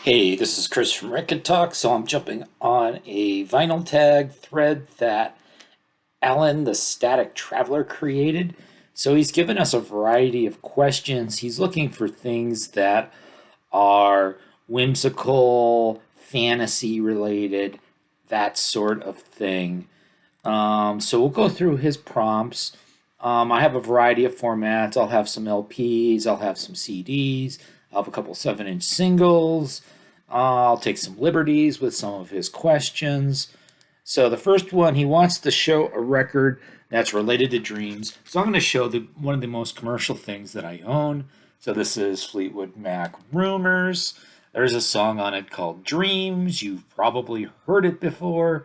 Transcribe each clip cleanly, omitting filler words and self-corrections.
Hey, this is Chris from Record Talk. So I'm jumping on a vinyl tag thread that Alan, the Static Traveler, created. So he's given us a variety of questions. He's looking for things that are whimsical, fantasy related, that sort of thing. So we'll go through his prompts. I have a variety of formats. I'll have some LPs, I'll have some CDs, I'll have a couple 7-inch singles. I'll take some liberties with some of his questions. So the first one, he wants to show a record that's related to dreams. So I'm going to show one of the most commercial things that I own. So this is Fleetwood Mac Rumors. There's a song on it called Dreams. You've probably heard it before.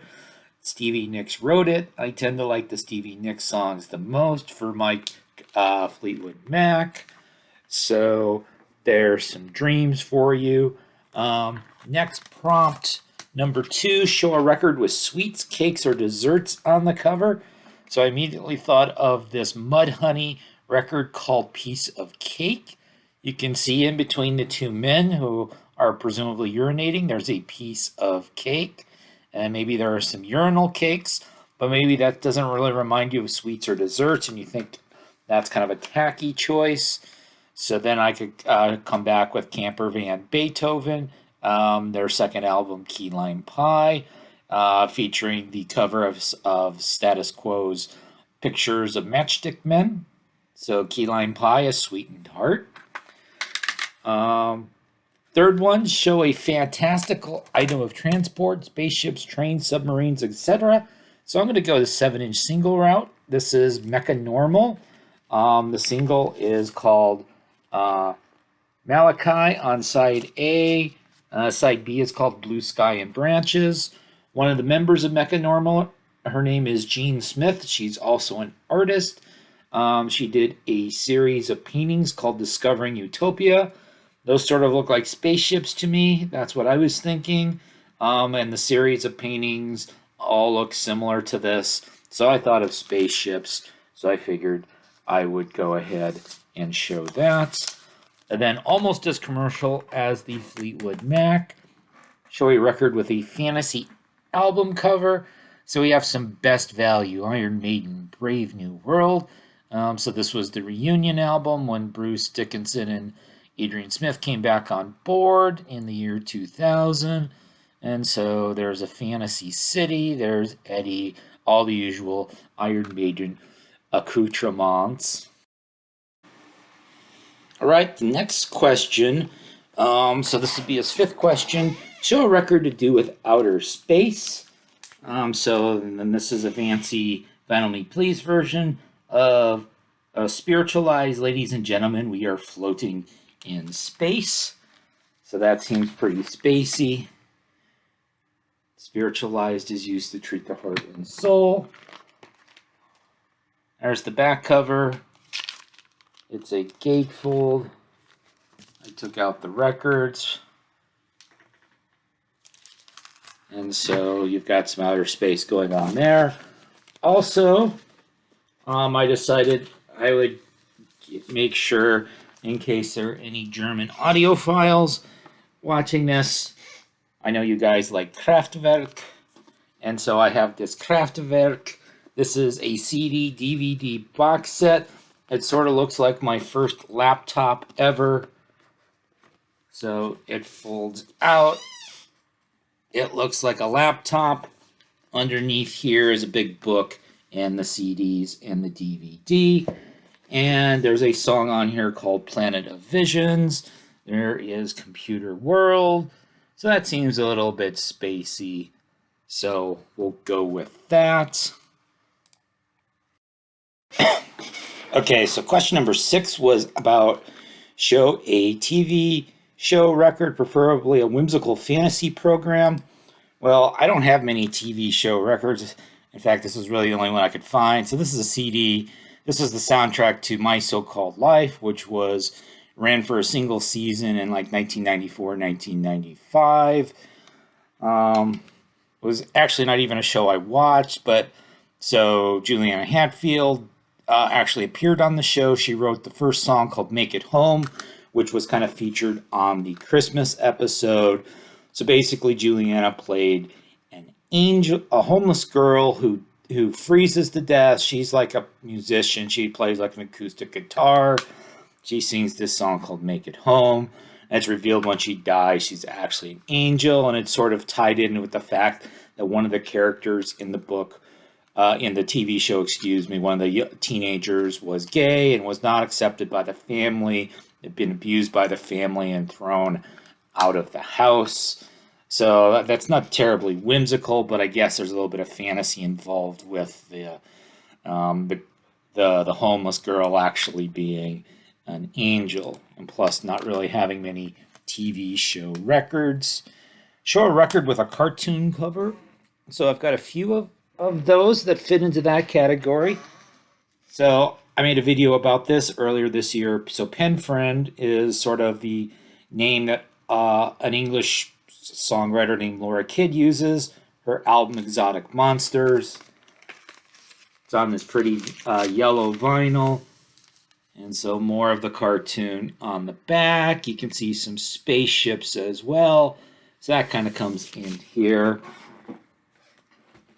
Stevie Nicks wrote it. I tend to like the Stevie Nicks songs the most for my Fleetwood Mac. So there's some dreams for you. Next prompt, number 2, show a record with sweets, cakes, or desserts on the cover. So I immediately thought of this Mudhoney record called Piece of Cake. You can see in between the two men who are presumably urinating, there's a piece of cake. And maybe there are some urinal cakes, but maybe that doesn't really remind you of sweets or desserts, and you think that's kind of a tacky choice. So then I could come back with Camper Van Beethoven, their second album, Key Lime Pie, featuring the cover of Status Quo's Pictures of Matchstick Men. So Key Lime Pie, A Sweetened Heart. Third one, show a fantastical item of transport, spaceships, trains, submarines, etc. So I'm going to go the 7-inch single route. This is Mecca Normal. The single is called Malachi on side A. Side B is called Blue Sky and Branches. One of the members of Mecca Normal, her name is Jean Smith. She's also an artist. She did a series of paintings called Discovering Utopia. Those sort of look like spaceships to me. That's what I was thinking. And the series of paintings all look similar to this. So I thought of spaceships. So I figured I would go ahead and show that. And then almost as commercial as the Fleetwood Mac, show a record with a fantasy album cover. So we have some best value, Iron Maiden, Brave New World. So this was the reunion album when Bruce Dickinson and Adrian Smith came back on board in the year 2000. And so there's a Fantasy City, there's Eddie, all the usual Iron Maiden accoutrements. All right, the next question. So this would be his 5th question. Show a record to do with outer space. So then this is a fancy Vinyl Me Please version of Spiritualized, ladies and gentlemen, we are floating in space. So that seems pretty spacey. Spiritualized is used to treat the heart and soul. There's the back cover. It's a gatefold. I took out the records. And so you've got some outer space going on there. Also, I decided I would make sure, in case there are any German audiophiles watching this, I know you guys like Kraftwerk, and so I have this Kraftwerk. This is a CD DVD box set. It sort of looks like my first laptop ever. So it folds out. It looks like a laptop. Underneath here is a big book and the CDs and the DVD. And there's a song on here called Planet of Visions. There is Computer World. So that seems a little bit spacey. So we'll go with that. Okay, so question number 6 was about show a TV show record, preferably a whimsical fantasy program. Well, I don't have many TV show records. In fact, this is really the only one I could find. So this is a CD. This is the soundtrack to My So-Called Life, which ran for a single season in like 1994, 1995. It was actually not even a show I watched, but so Juliana Hatfield actually appeared on the show. She wrote the first song called Make It Home, which was kind of featured on the Christmas episode. So basically, Juliana played an angel, a homeless girl who freezes to death. She's like a musician. She plays like an acoustic guitar. She sings this song called "Make It Home." And it's revealed when she dies, she's actually an angel, and it's sort of tied in with the fact that one of the characters in the book, in the TV show, one of the teenagers was gay and was not accepted by the family, had been abused by the family and thrown out of the house. So that's not terribly whimsical, but I guess there's a little bit of fantasy involved with the homeless girl actually being an angel, and plus not really having many TV show records. Show a record with a cartoon cover. So I've got a few of those that fit into that category. So I made a video about this earlier this year. So Pen Friend is sort of the name that an English songwriter named Laura Kidd uses. Her album Exotic Monsters. It's on this pretty yellow vinyl. And so more of the cartoon on the back. You can see some spaceships as well. So that kind of comes in here.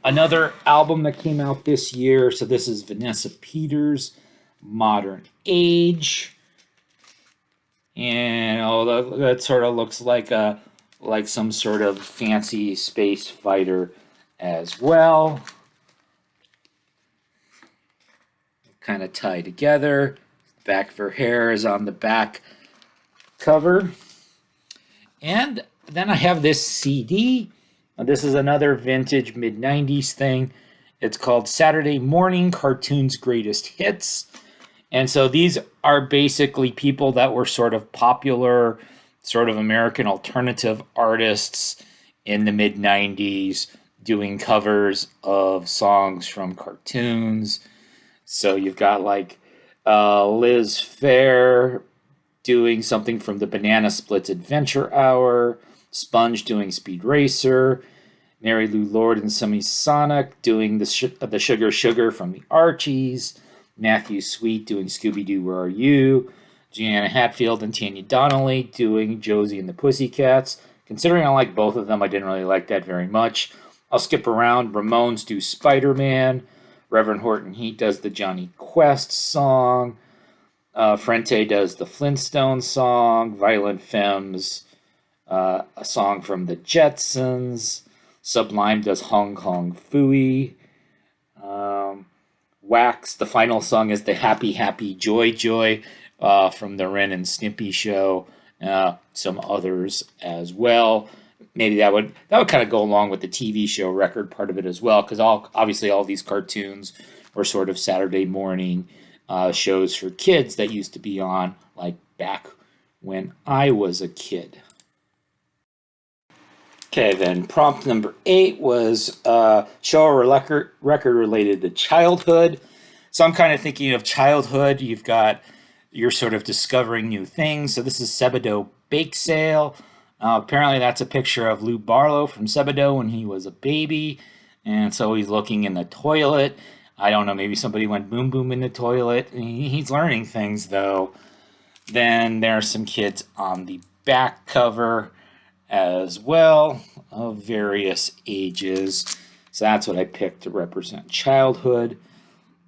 Another album that came out this year. So this is Vanessa Peters' Modern Age. And that sort of looks like some sort of fancy space fighter as well. Kind of tie together. Back of her hair is on the back cover. And then I have this CD. This is another vintage mid-90s thing. It's called Saturday Morning Cartoons Greatest Hits. And so these are basically people that were sort of popular, sort of American alternative artists in the mid-90s doing covers of songs from cartoons. So you've got like Liz Phair doing something from the Banana Splits Adventure Hour, Sponge doing Speed Racer, Mary Lou Lord and Semisonic doing the Sugar Sugar from the Archies, Matthew Sweet doing Scooby-Doo, Where Are You?, Gianna Hatfield and Tanya Donnelly doing Josie and the Pussycats. Considering I like both of them, I didn't really like that very much. I'll skip around. Ramones do Spider-Man. Reverend Horton Heat does the Johnny Quest song. Frente does the Flintstones song. Violent Femmes, a song from the Jetsons. Sublime does Hong Kong Phooey. Wax, the final song is the Happy Happy Joy Joy from the Ren and Stimpy show. Some others as well. Maybe that would kind of go along with the TV show record part of it as well, because obviously all these cartoons were sort of Saturday morning shows for kids that used to be on like back when I was a kid. Okay, then prompt number 8 was show a record related to childhood. So I'm kind of thinking of childhood. You're sort of discovering new things. So this is Sebadoh Bake Sale. Apparently that's a picture of Lou Barlow from Sebadoh when he was a baby. And so he's looking in the toilet. I don't know, maybe somebody went boom boom in the toilet. He's learning things though. Then there are some kids on the back cover as well of various ages. So that's what I picked to represent childhood.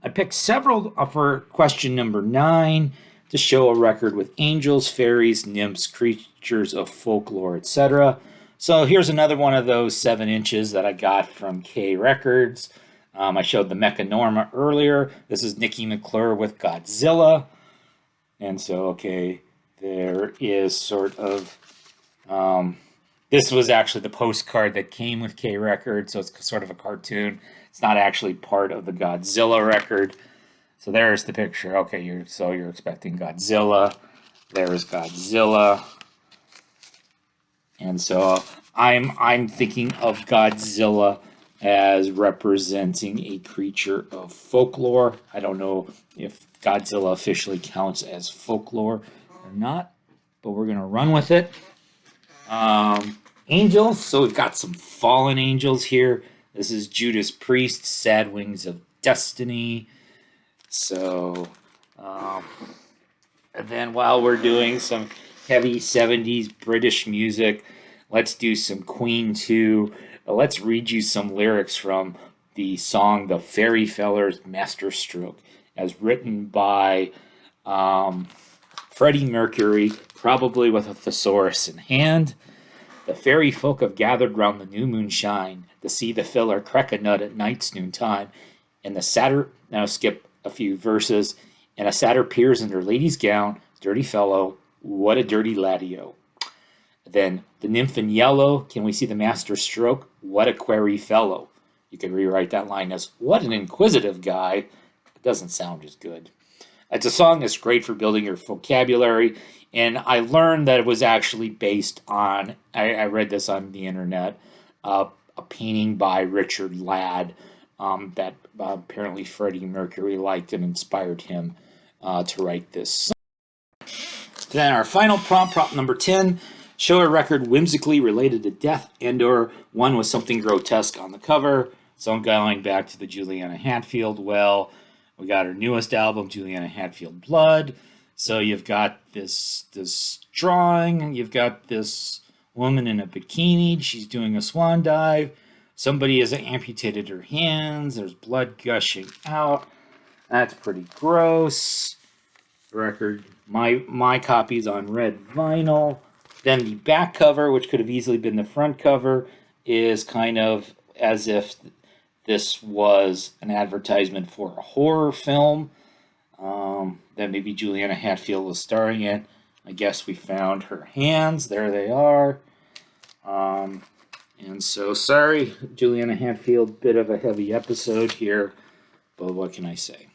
I picked several for question number 9 to show a record with angels, fairies, nymphs, creatures of folklore, etc. So here's another one of those 7 inches that I got from K Records. I showed the Mecca Normal earlier. This is Nikki McClure with Godzilla. And so, okay, there is sort of... this was actually the postcard that came with K Records, so it's sort of a cartoon. It's not actually part of the Godzilla record. So there's the picture. Okay, you're expecting Godzilla. There's Godzilla. And so I'm thinking of Godzilla as representing a creature of folklore. I don't know if Godzilla officially counts as folklore or not, but we're going to run with it. Angels. So we've got some fallen angels here. This is Judas Priest, Sad Wings of Destiny. So And then while we're doing some heavy 70s British music, let's do some Queen too. Let's read you some lyrics from the song The Fairy Feller's Masterstroke, as written by Freddie Mercury, probably with a thesaurus in hand. The fairy folk have gathered round the new moonshine to see the filler crack a nut at night's noontime. And the satyr, now skip a few verses, and a satyr peers in her lady's gown, dirty fellow, what a dirty laddie-o. Then the nymph in yellow, can we see the master stroke? What a query fellow. You could rewrite that line as, what an inquisitive guy. It doesn't sound as good. It's a song that's great for building your vocabulary, and I learned that it was actually based on, I read this on the internet, a painting by Richard Ladd that apparently Freddie Mercury liked and inspired him to write this song. Then our final prompt number 10, show a record whimsically related to death and/or one with something grotesque on the cover. So I'm going back to the Juliana Hatfield. Well, we got her newest album, Juliana Hatfield Blood. So you've got this drawing. You've got this woman in a bikini. She's doing a swan dive. Somebody has amputated her hands. There's blood gushing out. That's pretty gross. Record. My copy's on red vinyl. Then the back cover, which could have easily been the front cover, is kind of as if this was an advertisement for a horror film that maybe Juliana Hatfield was starring in. I guess we found her hands. There they are. And so, sorry, Juliana Hatfield, bit of a heavy episode here, but what can I say?